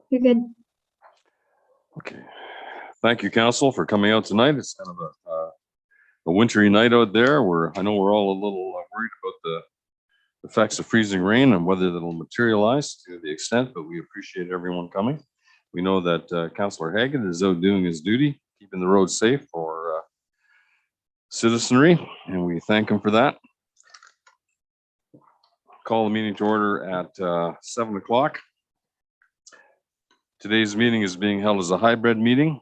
You're good. Okay. Thank you, Council, for coming out tonight. It's kind of a wintry night out there. I know we're all a little worried about the effects of freezing rain and whether that'll materialize to the extent, but we appreciate everyone coming. We know that Councillor Haggett is out doing his duty, keeping the roads safe for citizenry, and we thank him for that. Call the meeting to order at 7 o'clock. Today's meeting is being held as a hybrid meeting.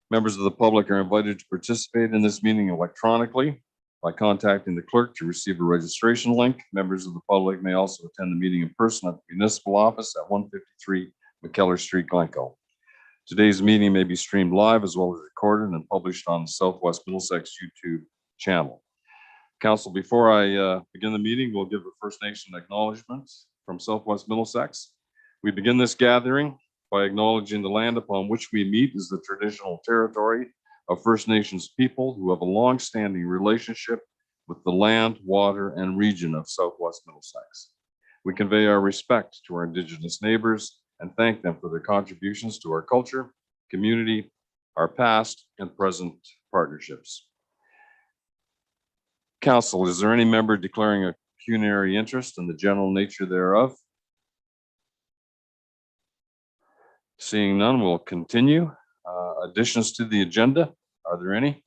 Members of the public are invited to participate in this meeting electronically by contacting the clerk to receive a registration link. Members of the public may also attend the meeting in person at the municipal office at 153 McKellar Street, Glencoe. Today's meeting may be streamed live as well as recorded and published on the Southwest Middlesex YouTube channel. Council, before I begin the meeting, we'll give a First Nation acknowledgement from Southwest Middlesex. We begin this gathering by acknowledging the land upon which we meet is the traditional territory of First Nations people who have a long-standing relationship with the land, water, and region of Southwest Middlesex. We convey our respect to our Indigenous neighbors and thank them for their contributions to our culture, community, our past and present partnerships. Council, is there any member declaring a pecuniary interest in the general nature thereof? Seeing none, we'll continue. Additions to the agenda, are there any?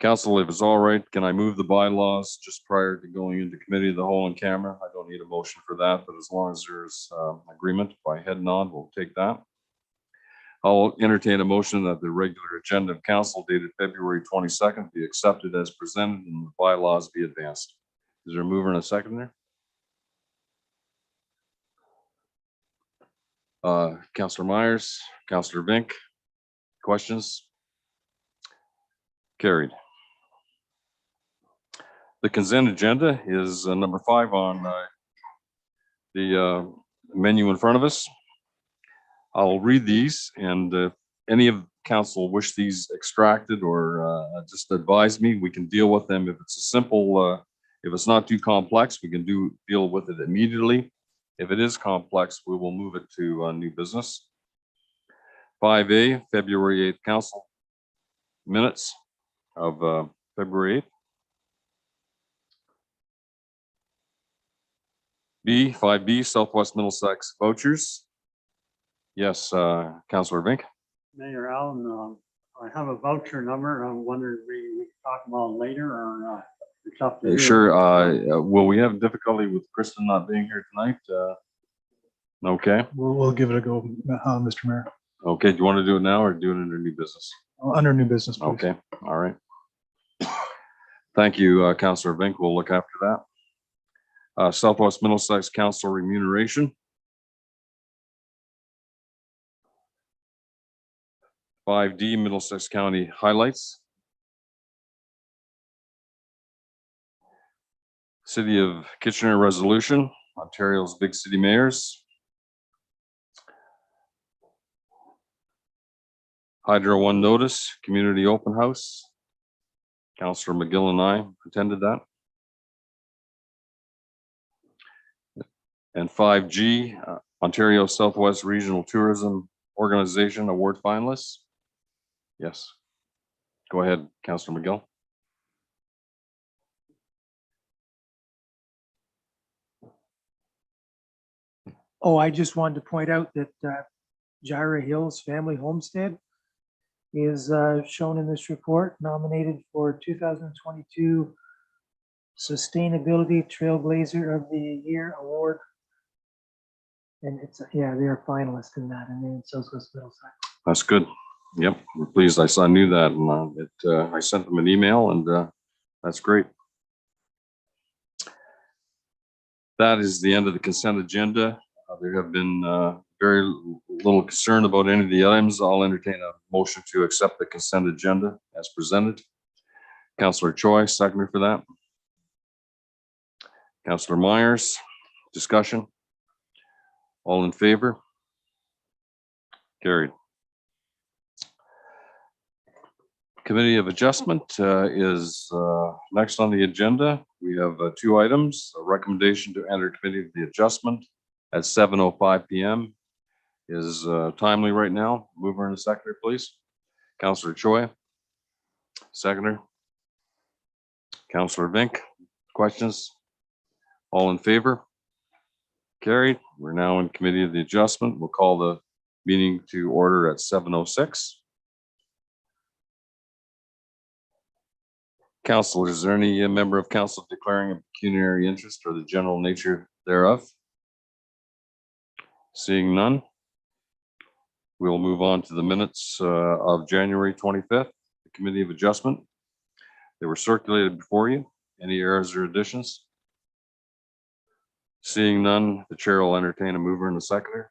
Council, if it's all right, can I move the bylaws just prior to going into committee of the whole in camera? I don't need a motion for that, but as long as there's agreement by head nod, we'll take that. I'll entertain a motion that the regular agenda of council dated February 22nd be accepted as presented and the bylaws be advanced. Is there a mover and a seconder? Councillor Myers, Councillor Vink, questions? Carried. The consent agenda is number 5 on the menu in front of us. I'll read these, and if any of council wish these extracted or just advise me, we can deal with them. If it's a simple, if it's not too complex, we can deal with it immediately. If it is complex, we will move it to new business. 5A, February 8th council minutes of February 8th. B, 5B, Southwest Middlesex vouchers. Yes, Councillor Vink. Mayor Allen, I have a voucher number. I'm wondering if we can talk about it later or it's up to you. Sure. Will we have difficulty with Kristen not being here tonight? Okay. We'll give it a go, Mr. Mayor. Okay. Do you want to do it now or do it under new business? Under new business, please. Okay. All right. Thank you, Councillor Vink. We'll look after that. Southwest Middlesex Council remuneration. 5D, Middlesex County highlights. City of Kitchener resolution, Ontario's big city mayors. Hydro One notice, community open house. Councillor McGill and I attended that. And 5G, Ontario Southwest Regional Tourism Organization award finalists. Yes. Go ahead, Councillor McGill. Oh, I just wanted to point out that Gyra Hills Family Homestead is shown in this report, nominated for 2022 Sustainability Trailblazer of the Year Award. And it's, yeah, they're finalists in that, and they're in Southwest Middlesex. That's good. Yep, we're pleased. I knew that, and I sent them an email, and that's great. That is the end of the consent agenda. There have been very little concern about any of the items. I'll entertain a motion to accept the consent agenda as presented. Councillor Choi, seconder for that. Councillor Myers, discussion. All in favor? Carried. Committee of Adjustment is next on the agenda. we have two items. A recommendation to enter committee of the adjustment at 7:05 PM is timely right now. Mover and a seconder, please. Councillor Choi. Seconder. Councillor Vink. Questions? All in favor? Carried. We're now in committee of the adjustment. We'll call the meeting to order at 7:06. Council, is there any member of council declaring a pecuniary interest or the general nature thereof? Seeing none, we'll move on to the minutes of January 25th, the Committee of Adjustment. They were circulated before you. Any errors or additions? Seeing none, the chair will entertain a mover and a seconder.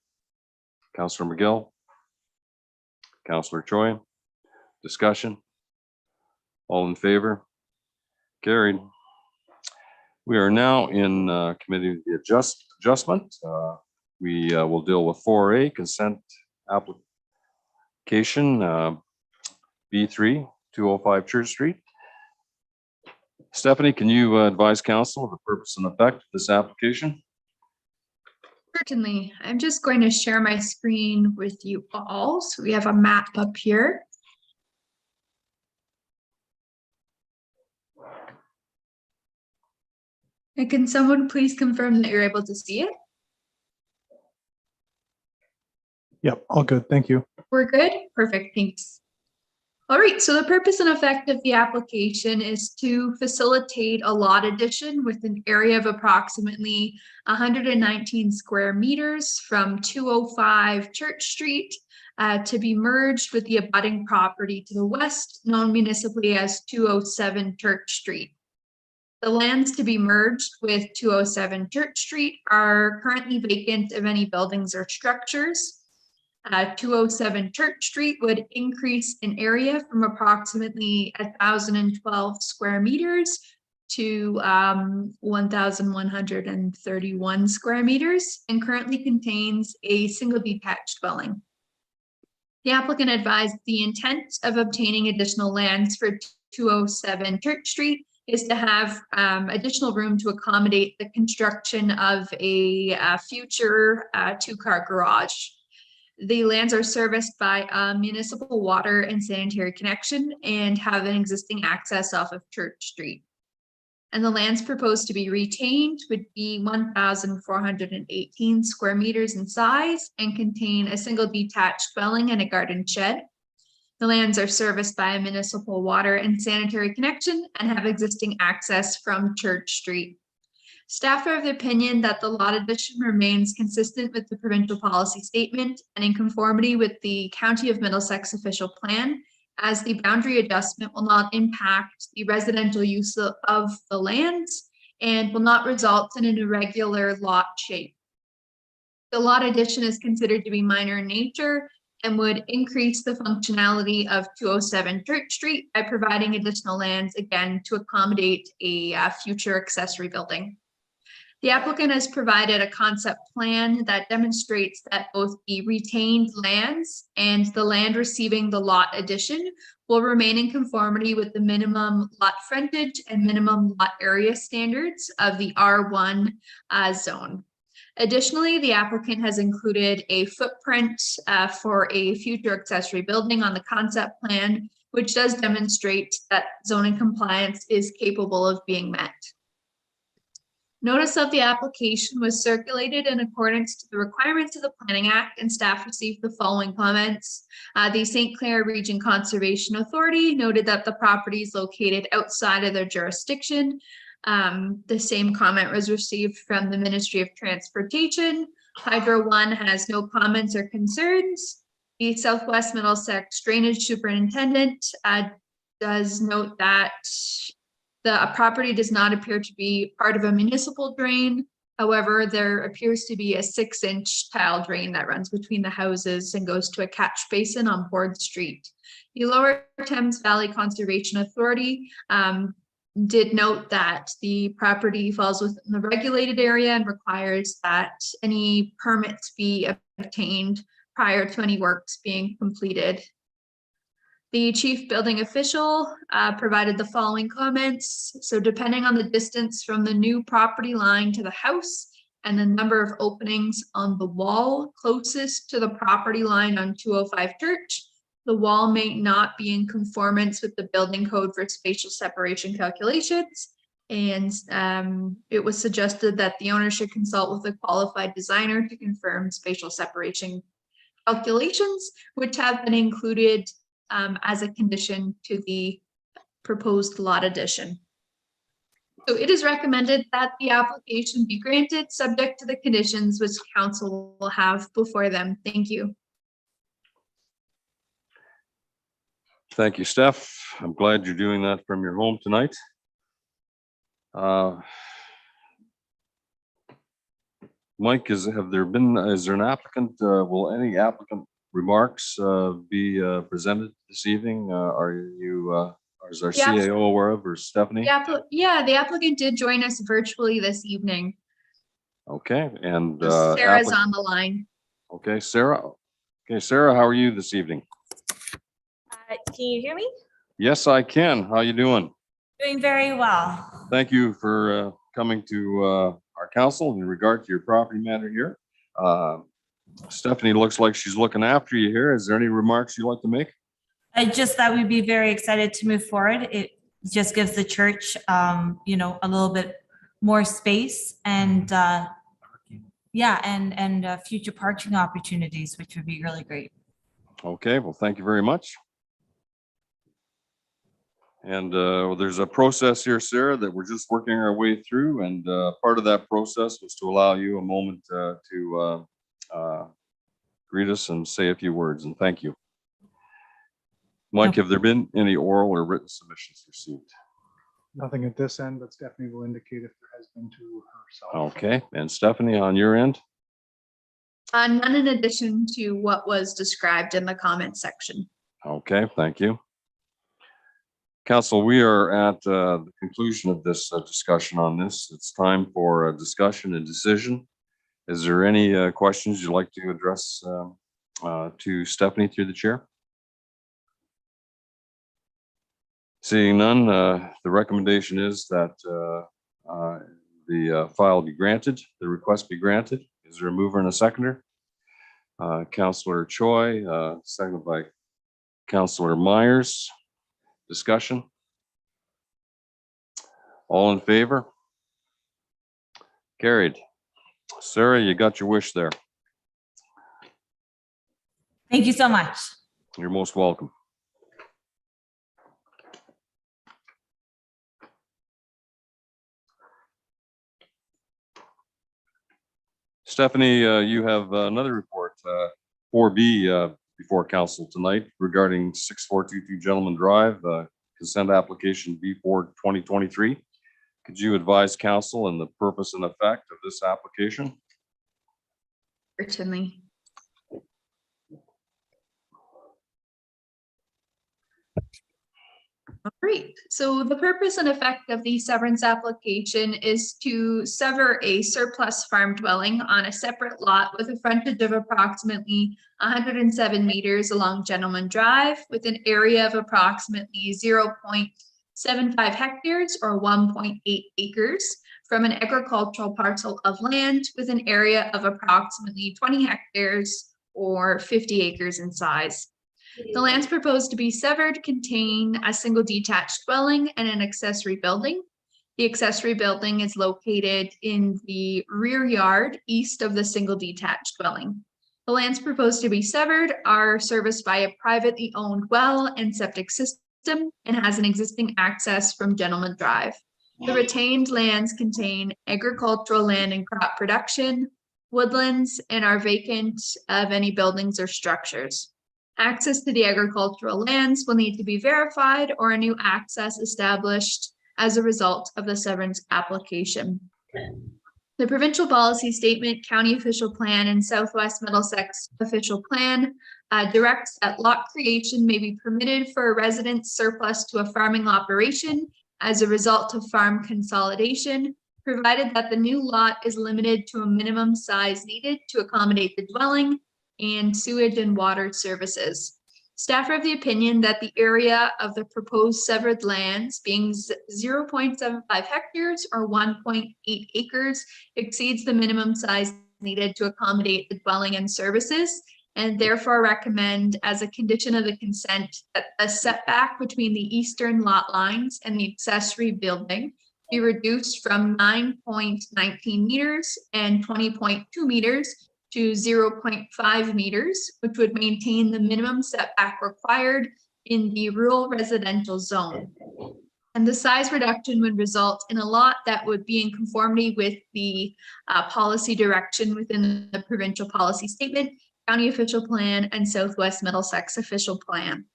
Councillor McGill. Councillor Choi. Discussion. All in favor? Carried. We are now in committee of the adjustment. We will deal with 4A consent application B3 205 Church Street. Stephanie, can you advise council of the purpose and effect of this application? Certainly. I'm just going to share my screen with you all. So we have a map up here. And can someone please confirm that you're able to see it? Yep, all good. Thank you. We're good? Perfect, thanks. All right, so the purpose and effect of the application is to facilitate a lot addition with an area of approximately 119 square meters from 205 Church Street to be merged with the abutting property to the west, known municipally as 207 Church Street. The lands to be merged with 207 Church Street are currently vacant of any buildings or structures. 207 Church Street would increase in area from approximately 1,012 square meters to 1,131 square meters and currently contains a single detached dwelling. The applicant advised the intent of obtaining additional lands for 207 Church Street is to have additional room to accommodate the construction of a future two-car garage. The lands are serviced by a municipal water and sanitary connection and have an existing access off of Church Street. And the lands proposed to be retained would be 1,418 square meters in size and contain a single detached dwelling and a garden shed. The lands are serviced by a municipal water and sanitary connection and have existing access from Church Street. Staff are of the opinion that the lot addition remains consistent with the provincial policy statement and in conformity with the County of Middlesex official plan, as the boundary adjustment will not impact the residential use of the lands and will not result in an irregular lot shape. The lot addition is considered to be minor in nature and would increase the functionality of 207 Church Street by providing additional lands, again, to accommodate a future accessory building. The applicant has provided a concept plan that demonstrates that both the retained lands and the land receiving the lot addition will remain in conformity with the minimum lot frontage and minimum lot area standards of the R1 zone. Additionally, the applicant has included a footprint for a future accessory building on the concept plan, which does demonstrate that zoning compliance is capable of being met. Notice of the application was circulated in accordance to the requirements of the Planning Act, and staff received the following comments. The St. Clair Region Conservation Authority noted that the property is located outside of their jurisdiction. The same comment was received from the Ministry of Transportation. Hydro One has no comments or concerns. The Southwest Middlesex Drainage Superintendent does note that the property does not appear to be part of a municipal drain. However, there appears to be a 6-inch tile drain that runs between the houses and goes to a catch basin on Board Street. The Lower Thames Valley Conservation Authority did note that the property falls within the regulated area and requires that any permits be obtained prior to any works being completed. The chief building official provided the following comments. So depending on the distance from the new property line to the house and the number of openings on the wall closest to the property line on 205 Church, the wall may not be in conformance with the building code for spatial separation calculations. And it was suggested that the owner should consult with a qualified designer to confirm spatial separation calculations, which have been included as a condition to the proposed lot addition. So it is recommended that the application be granted, subject to the conditions which council will have before them. Thank you. Thank you, Steph. I'm glad you're doing that from your home tonight. Mike, is there an applicant, will any applicant remarks be presented this evening? Is our Yeah. CAO aware of, or Stephanie? The applicant did join us virtually this evening. Okay, and Sarah's on the line. okay, Sarah. Okay, Sarah, how are you this evening? Can you hear me? Yes, I can. How you doing? Doing very well. Thank you for coming to our council in regard to your property matter here. Stephanie looks like she's looking after you here. Is there any remarks you'd like to make? I just thought we'd be very excited to move forward. It just gives the church, a little bit more space and future parking opportunities, which would be really great. Okay, well, thank you very much. And there's a process here, Sarah, that we're just working our way through. And part of that process was to allow you a moment to greet us and say a few words. And thank you. Mike, have there been any oral or written submissions received? Nothing at this end, but Stephanie will indicate if there has been to herself. Okay, and Stephanie, on your end? None in addition to what was described in the comment section. Okay, thank you. Council, we are at the conclusion of this discussion on this. It's time for a discussion and decision. Is there any questions you'd like to address to Stephanie through the chair? Seeing none, the recommendation is that the file be granted, the request be granted. Is there a mover and a seconder? Councillor Choi, seconded by Councillor Myers. Discussion? All in favor? Carried. Sarah, you got your wish there. Thank you so much. You're most welcome. Stephanie, you have another report, 4B, before council tonight regarding 6422 Gentleman Drive, consent application B4 2023. Could you advise council on the purpose and effect of this application? Certainly. Great. So the purpose and effect of the severance application is to sever a surplus farm dwelling on a separate lot with a frontage of approximately 107 meters along Gentleman Drive with an area of approximately 0.75 hectares or 1.8 acres from an agricultural parcel of land with an area of approximately 20 hectares or 50 acres in size. The lands proposed to be severed contain a single detached dwelling and an accessory building. The accessory building is located in the rear yard east of the single detached dwelling. The lands proposed to be severed are serviced by a privately owned well and septic system and has an existing access from Gentleman Drive. The retained lands contain agricultural land and crop production, woodlands, and are vacant of any buildings or structures. Access to the agricultural lands will need to be verified or a new access established as a result of the severance application. The provincial policy statement, county official plan, and Southwest Middlesex official plan directs that lot creation may be permitted for a residence surplus to a farming operation as a result of farm consolidation, provided that the new lot is limited to a minimum size needed to accommodate the dwelling and sewage and water services. Staff are of the opinion that the area of the proposed severed lands being 0.75 hectares or 1.8 acres exceeds the minimum size needed to accommodate the dwelling and services, and therefore recommend as a condition of the consent that a setback between the eastern lot lines and the accessory building be reduced from 9.19 meters and 20.2 meters to 0.5 meters, which would maintain the minimum setback required in the rural residential zone. And the size reduction would result in a lot that would be in conformity with the policy direction within the provincial policy statement, county official plan, and Southwest Middlesex official plan.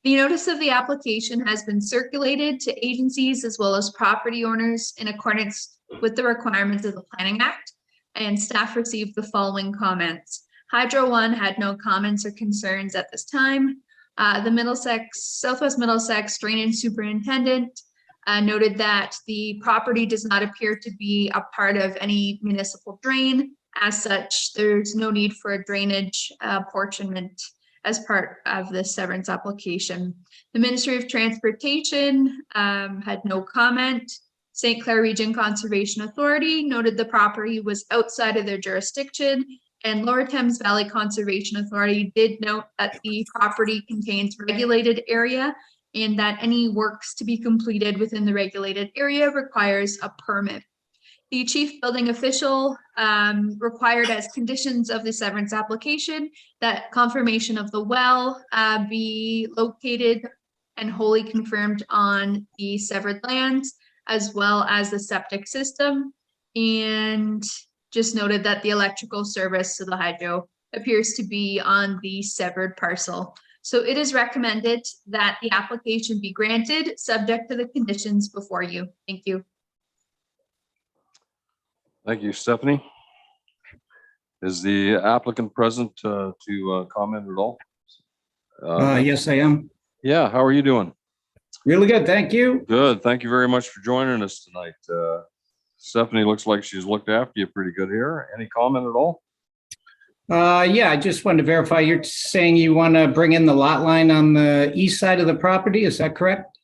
The notice of the application has been circulated to agencies as well as property owners in accordance with the requirements of the Planning Act, and staff received the following comments. Hydro One had no comments or concerns at this time. The Southwest Middlesex Drainage Superintendent noted that the property does not appear to be a part of any municipal drain. As such, there's no need for a drainage apportionment as part of the severance application. The Ministry of Transportation had no comment. St. Clair Region Conservation Authority noted the property was outside of their jurisdiction, and Lower Thames Valley Conservation Authority did note that the property contains regulated area and that any works to be completed within the regulated area requires a permit. The chief building official required as conditions of the severance application that confirmation of the well be located and wholly confirmed on the severed lands, as well as the septic system, and just noted that the electrical service to the hydro appears to be on the severed parcel. So it is recommended that the application be granted, subject to the conditions before you. Thank you. Thank you, Stephanie. Is the applicant present to comment at all? Yes, I am. Yeah, how are you doing? Really good, thank you. Good. Thank you very much for joining us tonight. Stephanie looks like she's looked after you pretty good here. Any comment at all? Yeah, I just wanted to verify, you're saying you want to bring in the lot line on the east side of the property, is that correct?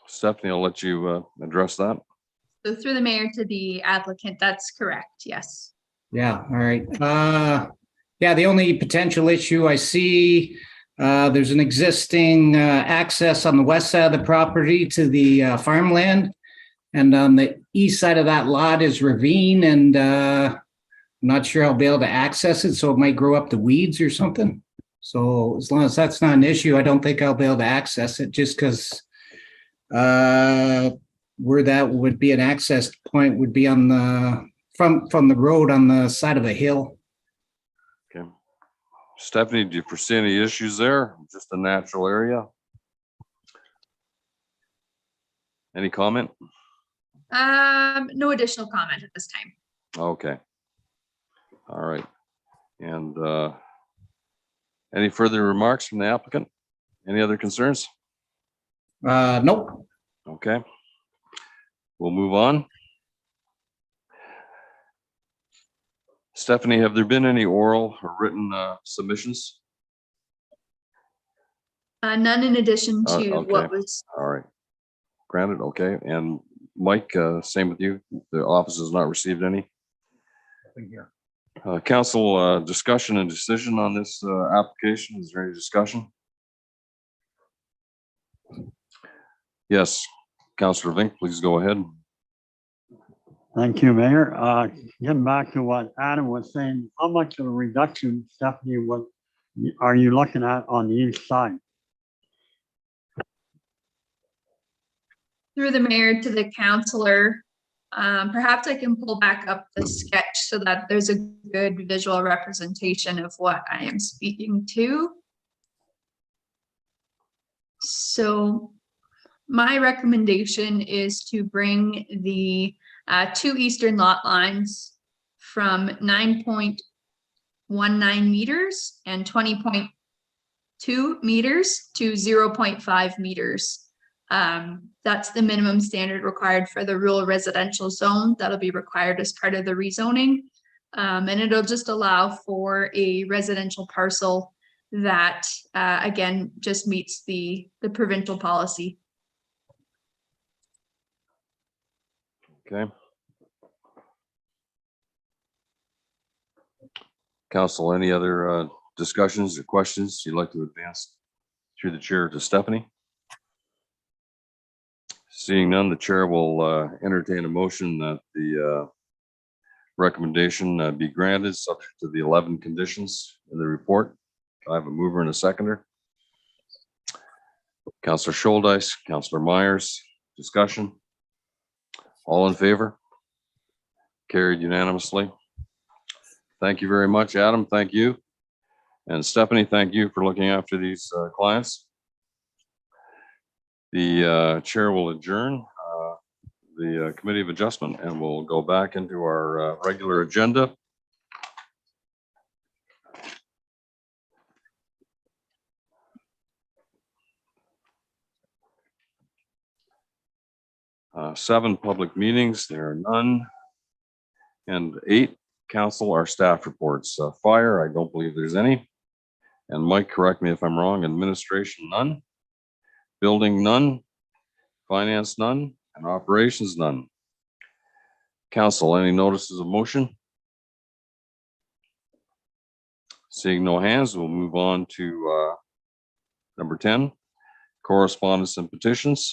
Stephanie, I'll let you address that. So through the mayor to the applicant, that's correct, yes. Yeah, all right. Yeah, the only potential issue I see, there's an existing access on the west side of the property to the farmland. And on the east side of that lot is ravine, and I'm not sure I'll be able to access it, so it might grow up the weeds or something. So as long as that's not an issue, I don't think I'll be able to access it, just because where that would be an access point would be on the from the road on the side of a hill. Okay. Stephanie, do you foresee any issues there? Just a natural area? Any comment? No additional comment at this time. Okay. All right. And any further remarks from the applicant? Any other concerns? Nope. Okay. We'll move on. Stephanie, have there been any oral or written submissions? None in addition to Okay. what was. All right. Granted. Okay. And Mike, same with you. The office has not received any. Nothing here. Council discussion and decision on this application. Is there any discussion? Yes. Councillor Vink, please go ahead. Thank you, Mayor. Getting back to what Adam was saying, how much of a reduction, Stephanie, are you looking at on the east side? Through the mayor to the councillor, perhaps I can pull back up the sketch so that there's a good visual representation of what I am speaking to. So my recommendation is to bring the two eastern lot lines from 9.19 meters and 20.2 meters to 0.5 meters. That's the minimum standard required for the rural residential zone. That'll be required as part of the rezoning. And it'll just allow for a residential parcel that, again, just meets the provincial policy. Okay. Council, any other discussions or questions you'd like to advance through the chair to Stephanie? Seeing none, the chair will entertain a motion that the recommendation be granted, subject to the 11 conditions in the report. I have a mover and a seconder. Councillor Scholdice, Councillor Myers, discussion. All in favor? Carried unanimously. Thank you very much, Adam. Thank you. And Stephanie, thank you for looking after these clients. The chair will adjourn the Committee of Adjustment, and we'll go back into our regular agenda. Seven public meetings, there are none. And 8 council or staff reports. Fire, I don't believe there's any. And Mike, correct me if I'm wrong, administration, none. Building, none. Finance, none. And operations, none. Council, any notices of motion? Seeing no hands, we'll move on to number 10, correspondence and petitions.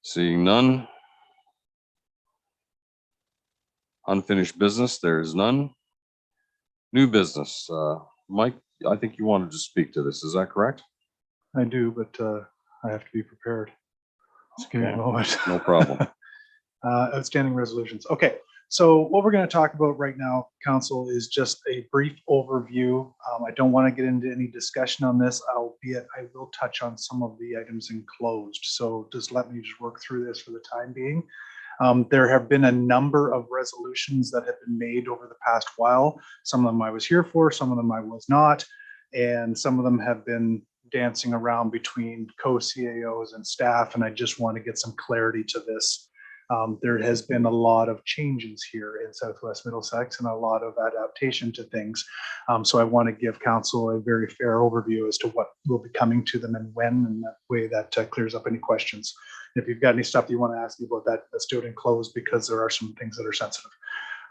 Seeing none. Unfinished business, there is none. New business, Mike, I think you wanted to speak to this, is that correct? I do, but I have to be prepared. Just give me a moment. No problem. Outstanding resolutions. Okay, so what we're going to talk about right now, council, is just a brief overview. I don't want to get into any discussion on this, albeit I will touch on some of the items enclosed. So just let me just work through this for the time being. There have been a number of resolutions that have been made over the past while. Some of them I was here for, some of them I was not, and some of them have been dancing around between co-CAOs and staff, and I just want to get some clarity to this. There has been a lot of changes here in Southwest Middlesex and a lot of adaptation to things. So I want to give council a very fair overview as to what will be coming to them and when, and that way that clears up any questions. If you've got any stuff you want to ask me about that, let's do it in closed because there are some things that are sensitive.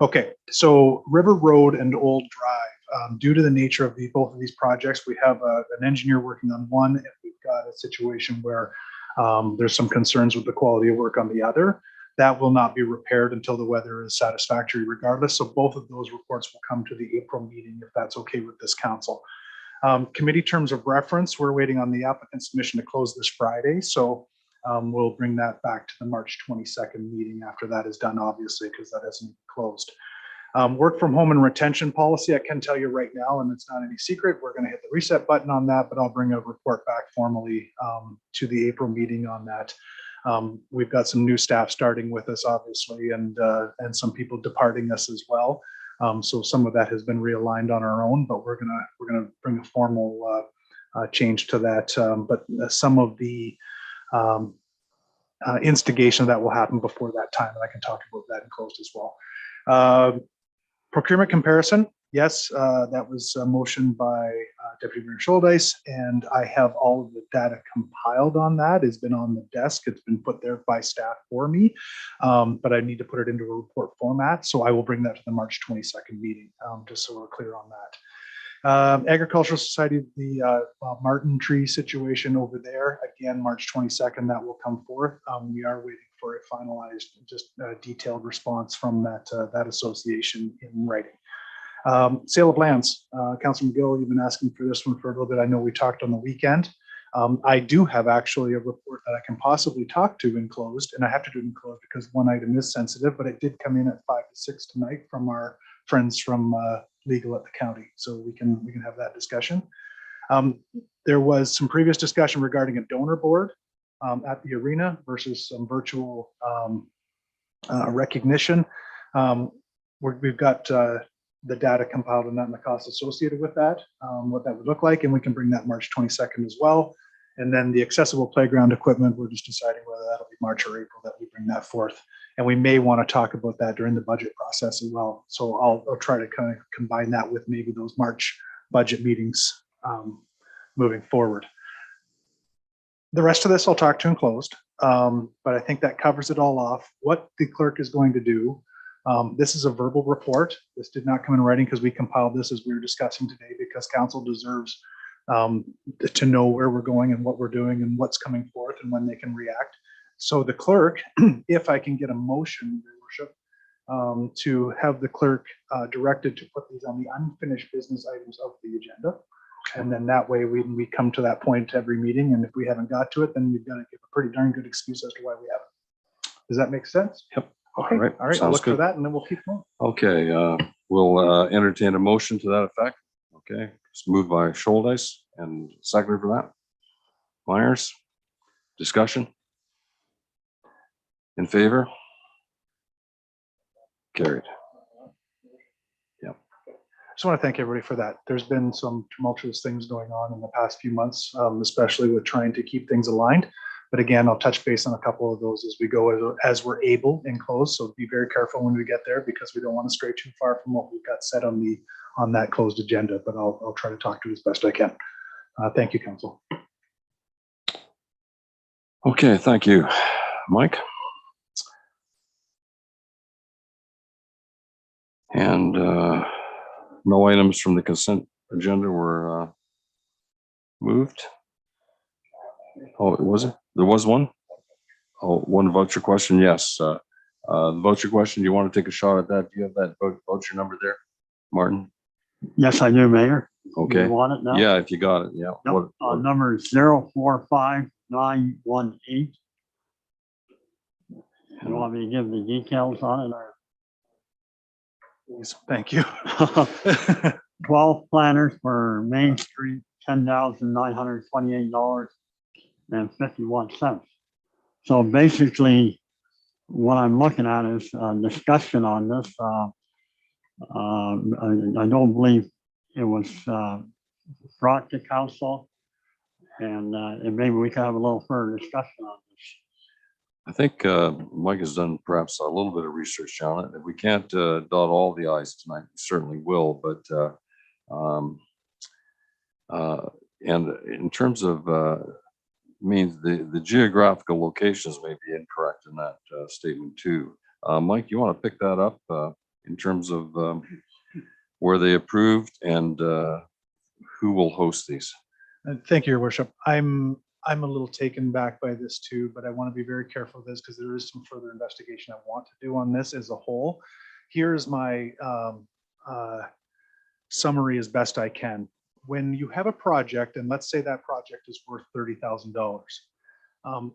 Okay, so River Road and Old Drive, due to the nature of both of these projects, we have an engineer working on one, and we've got a situation where there's some concerns with the quality of work on the other. That will not be repaired until the weather is satisfactory regardless. So both of those reports will come to the April meeting if that's okay with this council. Committee terms of reference, we're waiting on the applicant submission to close this Friday. So we'll bring that back to the March 22nd meeting after that is done, obviously, because that hasn't closed. Work from home and retention policy, I can tell you right now, and it's not any secret, we're going to hit the reset button on that, but I'll bring a report back formally to the April meeting on that. We've got some new staff starting with us, obviously, and some people departing us as well. So some of that has been realigned on our own, but we're gonna bring a formal change to that. But some of the instigation that will happen before that time, and I can talk about that in closed as well. Procurement comparison, yes, that was a motion by Deputy Mayor Scholdice, and I have all of the data compiled on that. It's been on the desk. It's been put there by staff for me, but I need to put it into a report format. So I will bring that to the March 22nd meeting, just so we're clear on that. Agricultural Society, the Martin tree situation over there, again, March 22nd, that will come forth. We are waiting for a finalized, just detailed response from that association in writing. Sale of lands, Councilor McGill, you've been asking for this one for a little bit. I know we talked on the weekend. I do have actually a report that I can possibly talk to in closed, and I have to do it in closed because one item is sensitive, but it did come in at 5 to 6 tonight from our friends from legal at the county, so we can have that discussion. There was some previous discussion regarding a donor board at the arena versus some virtual recognition. We've got the data compiled on that and the costs associated with that, what that would look like, and we can bring that March 22nd as well. And then the accessible playground equipment, we're just deciding whether that'll be March or April that we bring that forth. And we may want to talk about that during the budget process as well. So I'll try to kind of combine that with maybe those March budget meetings moving forward. The rest of this I'll talk to in closed, but I think that covers it all off. What the clerk is going to do, this is a verbal report. This did not come in writing because we compiled this as we were discussing today, because council deserves to know where we're going and what we're doing and what's coming forth and when they can react. So the clerk, if I can get a motion, Your Worship, to have the clerk directed to put these on the unfinished business items of the agenda. And then that way we come to that point every meeting. And if we haven't got to it, then we've got to give a pretty darn good excuse as to why we haven't. Does that make sense? Yep. Okay. All right. All right. I'll Sounds look for good. that and then we'll keep going. Okay, we'll entertain a motion to that effect. Okay, it's moved by Scholdice and seconded for that. Myers, discussion? In favor? Carried. Just want to thank everybody for that. There's been some tumultuous things going on in the past few months, especially with trying to keep things aligned. But again, I'll touch base on a couple of those as we go, as we're able in close. So be very careful when we get there, because we don't want to stray too far from what we've got set on that closed agenda. But I'll try to talk to it as best I can. Thank you, Council. Okay, thank you. Mike? And no items from the consent agenda were moved. Oh, was it? There was one? Oh, one voucher question, yes. The voucher question, do you want to take a shot at that? Do you have that voucher number there, Martin? Yes, I do, Mayor. Okay. You want it now? Yeah, if you got it, yeah. Yep. Number is 045918. You want me to give the details on it, or? Please, thank you. 12 planners for Main Street, $10,928.51. So basically, what I'm looking at is a discussion on this. I don't believe it was brought to council, and maybe we can have a little further discussion on this. I think Mike has done perhaps a little bit of research on it. If we can't dot all the i's tonight, we certainly will. But and in terms of means the geographical locations may be incorrect in that statement too. Mike, you want to pick that up in terms of where they approved and who will host these? Thank you, Your Worship. I'm a little taken back by this too, but I want to be very careful of this because there is some further investigation I want to do on this as a whole. Here's my summary as best I can. When you have a project, and let's say that project is worth $30,000,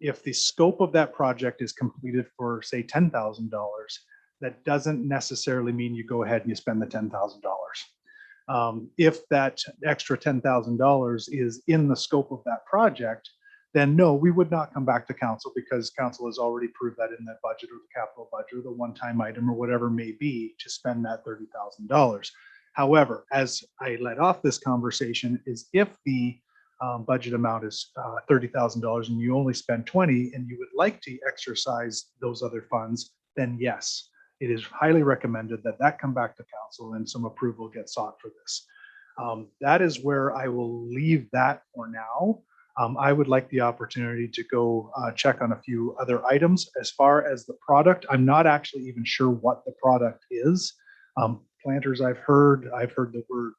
if the scope of that project is completed for, say, $10,000, that doesn't necessarily mean you go ahead and you spend the $10,000. If that extra $10,000 is in the scope of that project, then no, we would not come back to council, because council has already approved that in that budget or the capital budget or the one-time item or whatever may be to spend that $30,000. However, as I led off this conversation, is if the budget amount is $30,000 and you only spend 20 and you would like to exercise those other funds, then yes, it is highly recommended that that come back to council and some approval gets sought for this. That is where I will leave that for now. I would like the opportunity to go check on a few other items. As far as the product, I'm not actually even sure what the product is. Planters, I've heard the word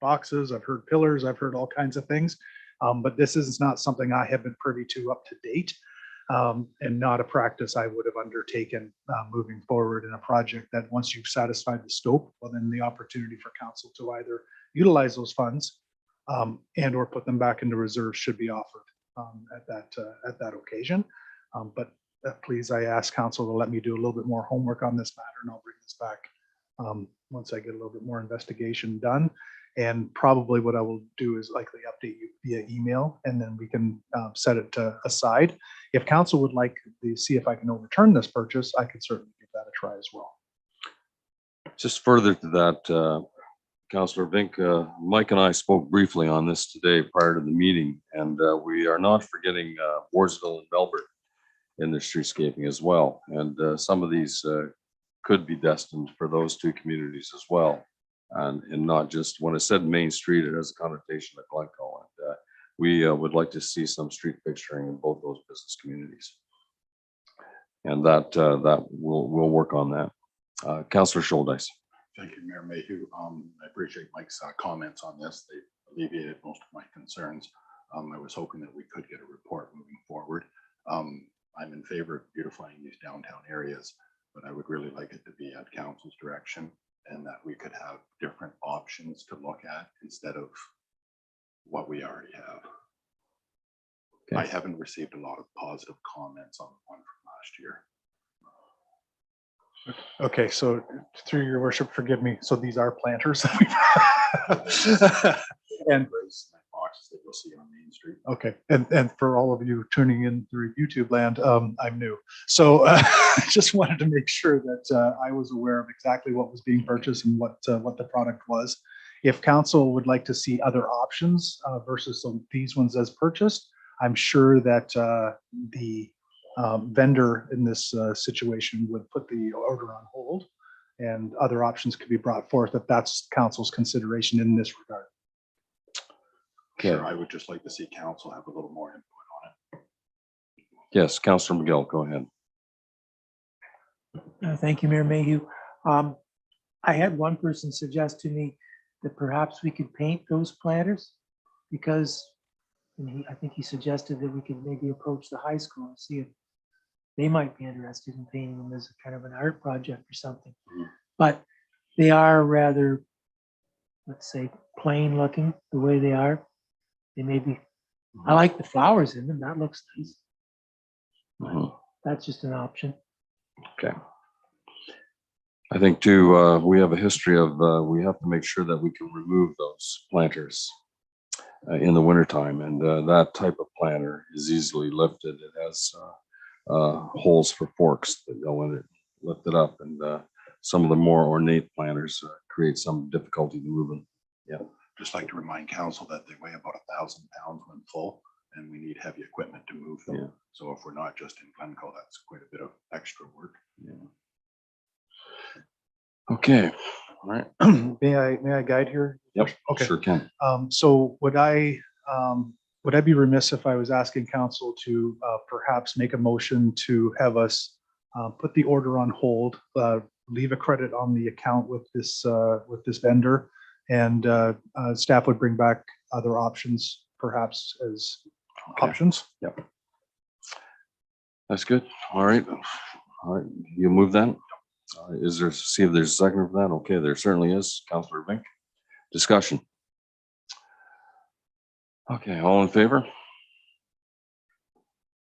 boxes, I've heard pillars, I've heard all kinds of things. But this is not something I have been privy to up to date, and not a practice I would have undertaken moving forward in a project that once you've satisfied the scope, well, then the opportunity for council to either utilize those funds and or put them back into reserve should be offered at that occasion. But please, I ask council to let me do a little bit more homework on this matter, and I'll bring this back once I get a little bit more investigation done. And probably what I will do is likely update you via email, and then we can set it aside. If council would like to see if I can overturn this purchase, I could certainly give that a try as well. Just further to that, Councillor Vink, Mike and I spoke briefly on this today prior to the meeting, and we are not forgetting Warsville and Melbourne in their streetscaping as well. And some of these could be destined for those two communities as well. And not just, when I said Main Street, it has a connotation of Glencoe. And we would like to see some street fixturing in both those business communities. And that we'll work on that. Councillor Scholdice. Thank you, Mayor Mayhew. I appreciate Mike's comments on this. They alleviated most of my concerns. I was hoping that we could get a report moving forward. I'm in favor of beautifying these downtown areas, but I would really like it to be at council's direction and that we could have different options to look at instead of what we already have. Okay. I haven't received a lot of positive comments on the one from last year. Okay, so through your worship, forgive me. So these are planters. And Boxes that you'll see on Main Street. okay, and for all of you tuning in through YouTube land, I'm new. So I just wanted to make sure that I was aware of exactly what was being purchased and what the product was. If council would like to see other options versus these ones as purchased, I'm sure that the vendor in this situation would put the order on hold and other options could be brought forth if that's council's consideration in this regard. Okay. Sure, I would just like to see council have a little more input on it. Yes, Councillor McGill, go ahead. Thank you, Mayor Mayhew. I had one person suggest to me that perhaps we could paint those planters because I think he suggested that we could maybe approach the high school and see if they might be interested in painting them as a kind of an art project or something. But they are rather, let's say, plain looking the way they are. They may be, I like the flowers in them. That looks nice. Mhm. That's just an option. Okay. I think too, we have a history of, we have to make sure that we can remove those planters in the wintertime, and that type of planter is easily lifted. It has holes for forks that go in it, lift it up, and some of the more ornate planters create some difficulty to move them. Yeah. Just like to remind council that they weigh about 1,000 pounds when full, and we need heavy equipment to move them. Yeah. So if we're not just in Glencoe, that's quite a bit of extra work. Yeah. Okay. All right. May I guide here? Yep. Okay. Sure can. So would I be remiss if I was asking council to perhaps make a motion to have us put the order on hold, leave a credit on the account with this vendor, and staff would bring back other options perhaps as options. Yep. That's good. All right. All right. You move that. Is there, see if there's a second for that? Okay, there certainly is. Councillor Vink. Discussion. Okay, all in favor?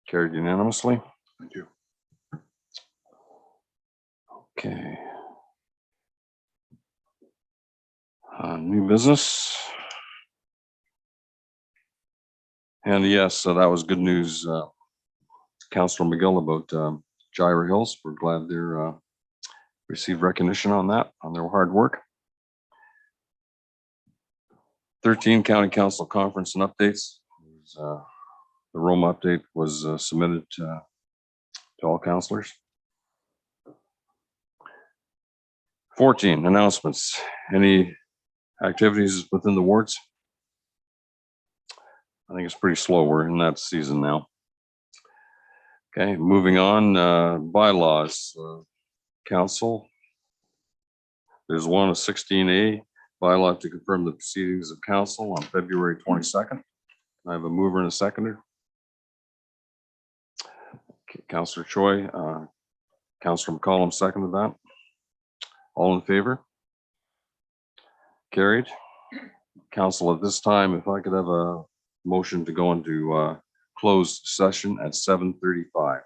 Carried unanimously. Thank you. Okay. New business. And yes, so that was good news. Councillor McGill about Gyra Hills. We're glad they're received recognition on that, on their hard work. 13 County Council Conference and updates. The Roma update was submitted to all councillors. 14 announcements. Any activities within the wards? I think it's pretty slow. We're in that season now. Okay, moving on. Bylaws. Council. There's one of 16A bylaw to confirm the proceedings of council on February 22nd. I have a mover and a seconder. Okay, Councillor Choi, Councillor McCollum seconded that. All in favor? Carried. Council, at this time, if I could have a motion to go into closed session at 7:35.